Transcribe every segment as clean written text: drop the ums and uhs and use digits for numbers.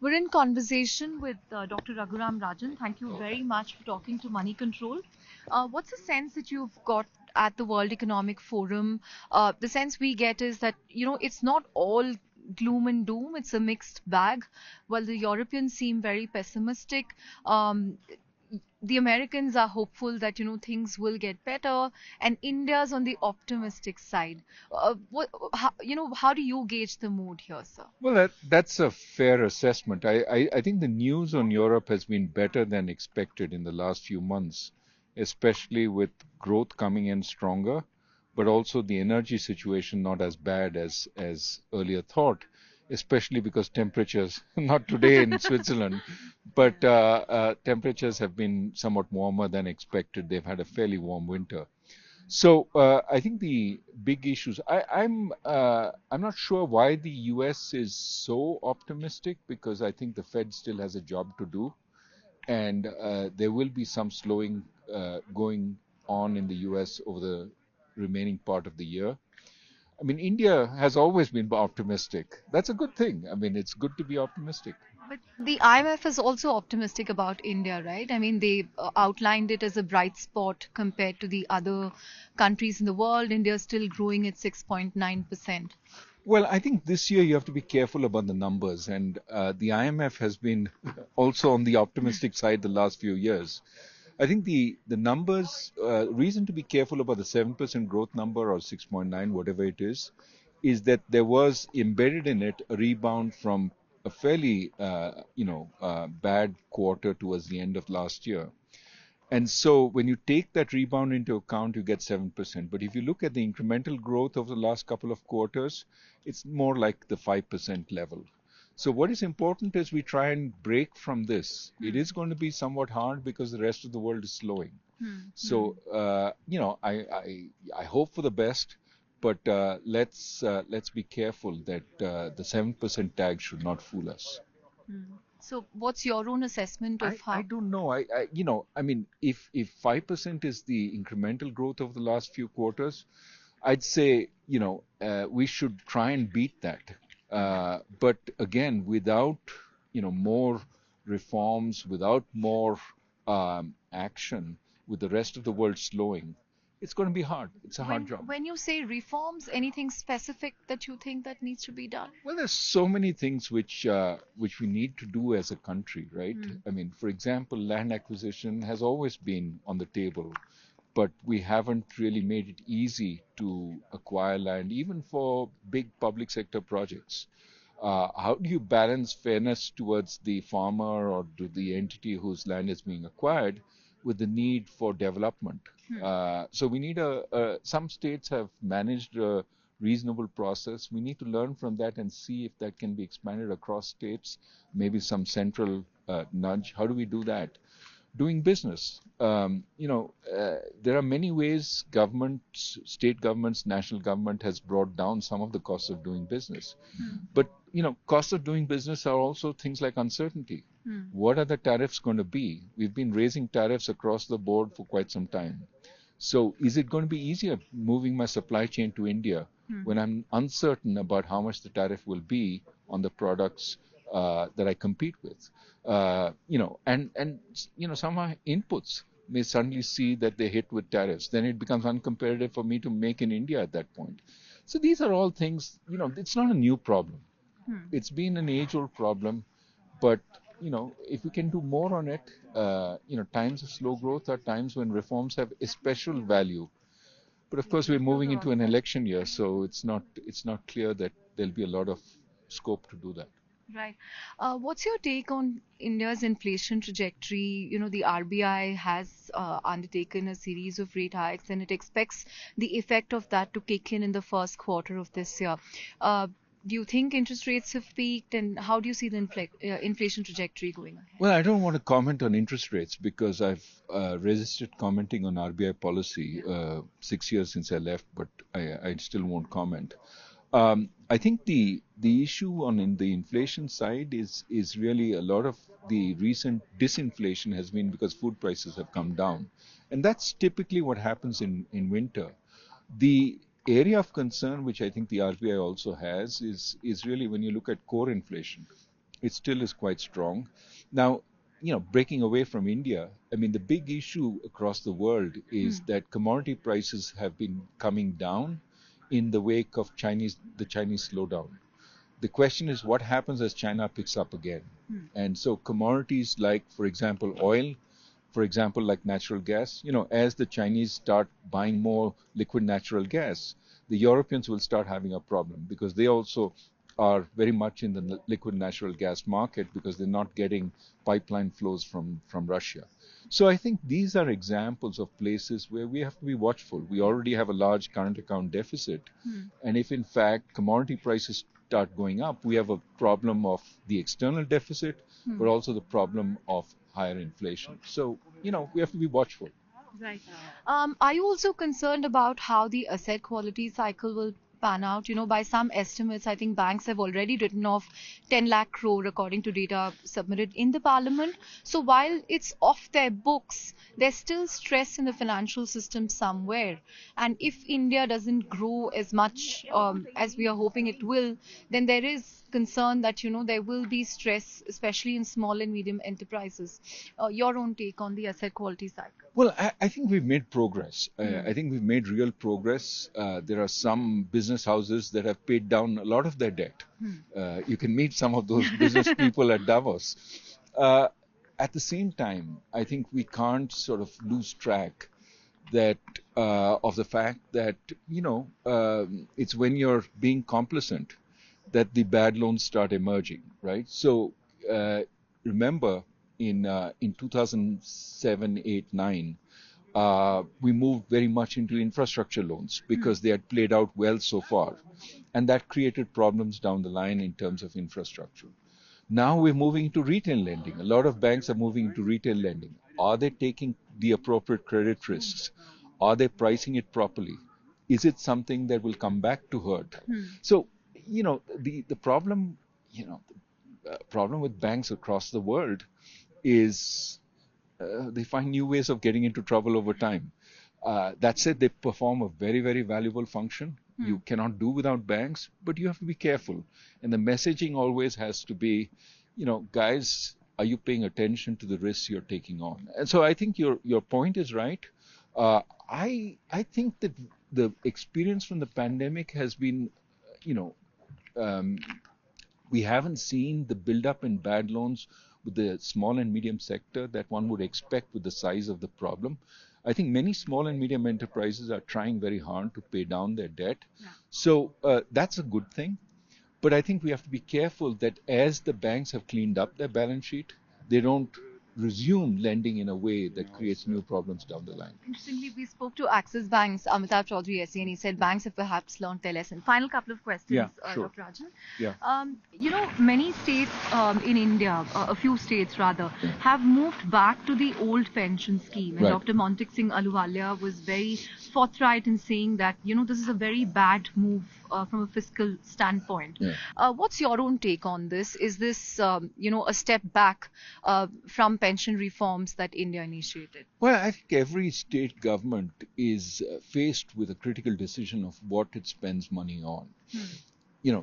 We're in conversation with Dr. Raghuram Rajan. Thank you very much for talking to Moneycontrol. What's the sense that you've got at the World Economic Forum? The sense we get is that, it's not all gloom and doom, it's a mixed bag. While the Europeans seem very pessimistic, um, the Americans are hopeful that things will get better, and India's on the optimistic side. How do you gauge the mood here, sir? Well, that's a fair assessment. I think the news on Europe has been better than expected in the last few months, especially with growth coming in stronger, but also the energy situation not as bad as earlier thought, especially because temperatures, not today in Switzerland, but temperatures have been somewhat warmer than expected. They've had a fairly warm winter. So I think the big issues. I'm not sure why the U.S. is so optimistic because I think the Fed still has a job to do, and there will be some slowing going on in the U.S. over the remaining part of the year. I mean, India has always been optimistic. That's a good thing. I mean, it's good to be optimistic. But the IMF is also optimistic about India, right? I mean, they outlined it as a bright spot compared to the other countries in the world. India is still growing at 6.9%. Well, I think this year you have to be careful about the numbers, and the IMF has been also on the optimistic side the last few years. I think the numbers, reason to be careful about the 7% growth number or 6.9, whatever it is that there was embedded in it a rebound from a fairly, bad quarter towards the end of last year. And so when you take that rebound into account, you get 7%. But if you look at the incremental growth over the last couple of quarters, it's more like the 5% level. So what is important is we try and break from this. It is going to be somewhat hard because the rest of the world is slowing. So, I hope for the best, but let's be careful that the 7% tag should not fool us. So, what's your own assessment I, of I how? don't know. I mean, if 5% is the incremental growth of the last few quarters, I'd say, we should try and beat that. But again, without, more reforms, without more action, with the rest of the world slowing, it's going to be hard. It's a hard When job. when you say reforms, anything specific that you think that needs to be done? Well, there's so many things which we need to do as a country, right? I mean, for example, land acquisition has always been on the table, but we haven't really made it easy to acquire land, even for big public sector projects. How do you balance fairness towards the farmer or to the entity whose land is being acquired with the need for development? So we need some states have managed a reasonable process. We need to learn from that and see if that can be expanded across states, maybe some central nudge. How do we do that? Doing business. There are many ways governments, state governments, national government has brought down some of the costs of doing business. But, costs of doing business are also things like uncertainty. What are the tariffs going to be? We've been raising tariffs across the board for quite some time. So is it going to be easier moving my supply chain to India when I'm uncertain about how much the tariff will be on the products that I compete with? Some of my inputs may suddenly see that they hit with tariffs. Then it becomes uncompetitive for me to make in India at that point. So these are all things, it's not a new problem. It's been an age-old problem, but if we can do more on it, times of slow growth are times when reforms have a special value. But of course, we're moving into an election year, so it's not clear that there'll be a lot of scope to do that. Right. What's your take on India's inflation trajectory? The RBI has undertaken a series of rate hikes, and it expects the effect of that to kick in the first quarter of this year. Uh, do you think interest rates have peaked, and how do you see the inflation trajectory going ahead? Well, I don't want to comment on interest rates because I've resisted commenting on RBI policy 6 years since I left, but I still won't comment. I think the issue in the inflation side is really a lot of the recent disinflation has been because food prices have come down, and that's typically what happens in winter. The area of concern, which I think the RBI also has, is really when you look at core inflation. It still is quite strong. Now, breaking away from India, I mean, the big issue across the world is that commodity prices have been coming down in the wake of the Chinese slowdown. The question is what happens as China picks up again. And so commodities like, for example, oil, for example, like natural gas, as the Chinese start buying more liquid natural gas, the Europeans will start having a problem because they also are very much in the liquid natural gas market because they're not getting pipeline flows from Russia. So I think these are examples of places where we have to be watchful. We already have a large current account deficit. And if in fact commodity prices start going up, we have a problem of the external deficit, but also the problem of higher inflation. So, we have to be watchful. Right. Are you also concerned about how the asset quality cycle will pan out? By some estimates, I think banks have already written off 10 lakh crore according to data submitted in the parliament. So while it's off their books, there's still stress in the financial system somewhere. And if India doesn't grow as much as we are hoping it will, then there is concern that there will be stress, especially in small and medium enterprises. Your own take on the asset quality cycle? Well, I think we've made progress. I think we've made real progress. There are some business houses that have paid down a lot of their debt. You can meet some of those business people at Davos. At the same time, I think we can't sort of lose track that of the fact that it's when you're being complacent that the bad loans start emerging, right? So remember in 2007, 8, 9, we moved very much into infrastructure loans because they had played out well so far, and that created problems down the line in terms of infrastructure. Now we're moving into retail lending. A lot of banks are moving into retail lending. Are they taking the appropriate credit risks? Are they pricing it properly? Is it something that will come back to hurt? So, the problem, problem with banks across the world is they find new ways of getting into trouble over time. That said, they perform a very, very valuable function. You cannot do without banks, but you have to be careful. And the messaging always has to be, guys, are you paying attention to the risks you're taking on? And so I think your point is right. I think that the experience from the pandemic has been, we haven't seen the buildup in bad loans with the small and medium sector that one would expect with the size of the problem. I think many small and medium enterprises are trying very hard to pay down their debt. So that's a good thing. But I think we have to be careful that as the banks have cleaned up their balance sheet, they don't resume lending in a way that creates new problems down the line. Interestingly, we spoke to Axis Bank's Amitabh Chaudhry SC, and he said banks have perhaps learned their lesson. Final couple of questions, Sure. Dr. Rajan. Yeah. Many states in India, a few states rather, have moved back to the old pension scheme. And Right. Dr. Montek Singh Ahluwalia was very forthright in saying that, this is a very bad move from a fiscal standpoint. What's your own take on this? Is this, a step back from pension reforms that India initiated? Well, I think every state government is faced with a critical decision of what it spends money on.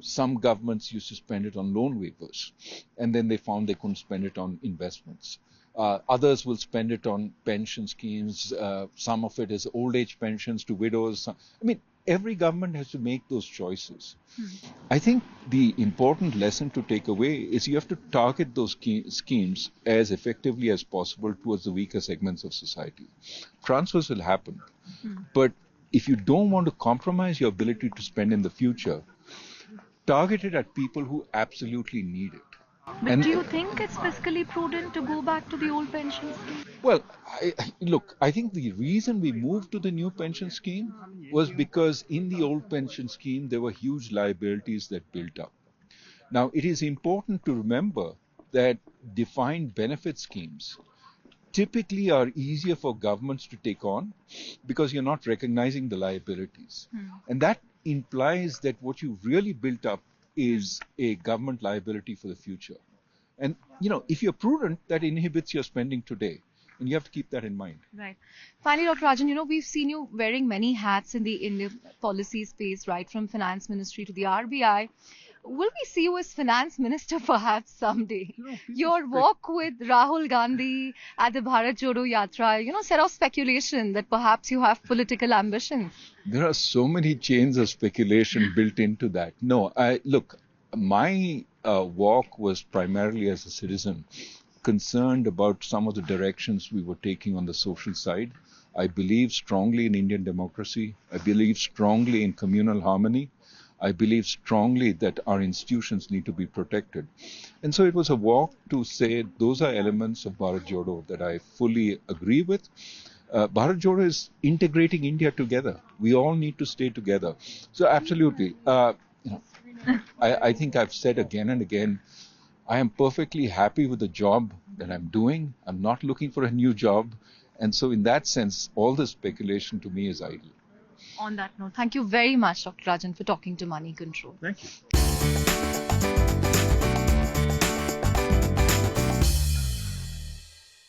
Some governments used to spend it on loan waivers, and then they found they couldn't spend it on investments. Others will spend it on pension schemes. Some of it is old age pensions to widows. Every government has to make those choices. I think the important lesson to take away is you have to target those schemes as effectively as possible towards the weaker segments of society. Transfers will happen, but if you don't want to compromise your ability to spend in the future, target it at people who absolutely need it. But do you think it's fiscally prudent to go back to the old pension scheme? Well, I think the reason we moved to the new pension scheme was because in the old pension scheme, there were huge liabilities that built up. Now, it is important to remember that defined benefit schemes typically are easier for governments to take on because you're not recognizing the liabilities. And that implies that what you really built up is a government liability for the future. And, if you're prudent, that inhibits your spending today. And you have to keep that in mind. Right. Finally, Dr. Rajan, we've seen you wearing many hats in the Indian policy space, right from finance ministry to the RBI. Will we see you as finance minister perhaps someday? You know, people Your walk with Rahul Gandhi at the Bharat Jodo yatra, set off speculation that perhaps you have political ambitions. There are so many chains of speculation built into that. No, look, my walk was primarily as a citizen concerned about some of the directions we were taking on the social side. I believe strongly in Indian democracy. I believe strongly in communal harmony. I believe strongly that our institutions need to be protected. And so it was a walk to say those are elements of Bharat Jodo that I fully agree with. Bharat Jodo is integrating India together. We all need to stay together. So absolutely, I think I've said again and again, I am perfectly happy with the job that I'm doing. I'm not looking for a new job. And so in that sense, all the speculation to me is idle. On that note, thank you very much, Dr. Rajan, for talking to Money Control. Thank you.